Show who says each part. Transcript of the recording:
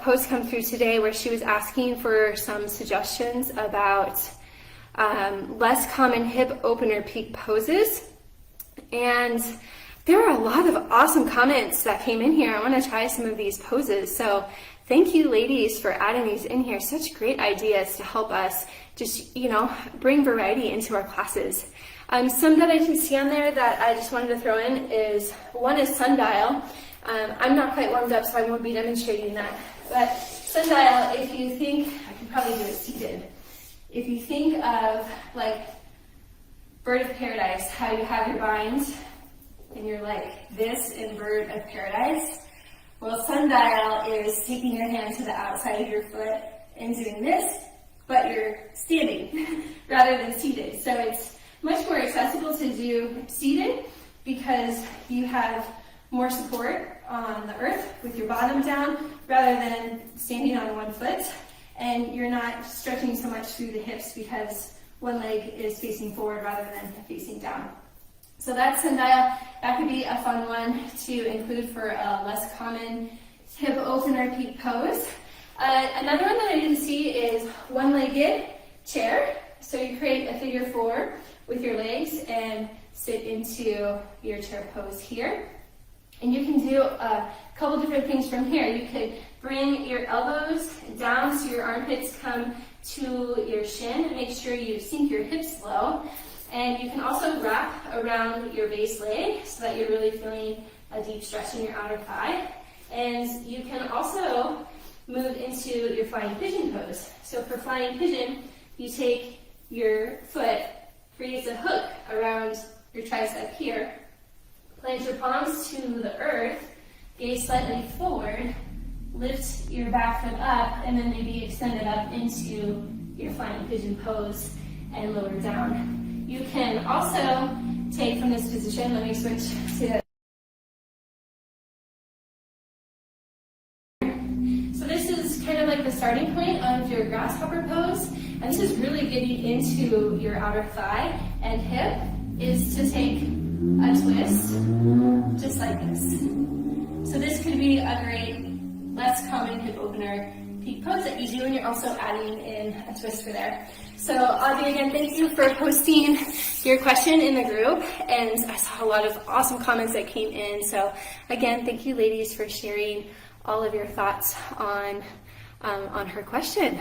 Speaker 1: post come through today where she was asking for some suggestions about less common hip opener peak poses. And there are a lot of awesome comments that came in here. I want to try some of these poses. So thank you, ladies, for adding these in here. Such great ideas to help us just, bring variety into our classes. Some that I can see on there that I just wanted to throw in is, one is sundial. I'm not quite warmed up, so I won't be demonstrating that. But sundial, if you think, I can probably do it seated. If you think of like Bird of Paradise, how you have your bind and you're like this in Bird of Paradise. Well, sundial is taking your hand to the outside of your foot and doing this, but you're standing rather than seated. So it's much more accessible to do seated because you have more support on the earth with your bottom down rather than standing on one foot, and you're not stretching so much through the hips because one leg is facing forward rather than facing down. So that's sundial. That could be a fun one to include for a less common hip opener peak pose. Another one that I didn't see is one-legged chair. So you create a figure four with your legs and sit into your chair pose here. And you can do a couple different things from here. You could bring your elbows down so your armpits come to your shin and make sure you sink your hips low. And you can also wrap around your base leg so that you're really feeling a deep stretch in your outer thigh. And you can also move into your flying pigeon pose. So for flying pigeon, you take your foot, create a hook around your tricep here, plant your palms to the earth, gaze slightly forward, lift your back foot up, and then maybe extend it up into your flying pigeon pose and lower down. You can also take from this position, let me switch to. So this is kind of like the starting point of your grasshopper pose, and this is really getting into your outer thigh and hip, is to take a twist, just like this. So this could be a great, less common hip opener peak pose that you do, and you're also adding in a twist for there. So Audrey, again, thank you for posting your question in the group, and I saw a lot of awesome comments that came in. So again, thank you, ladies, for sharing all of your thoughts on her question.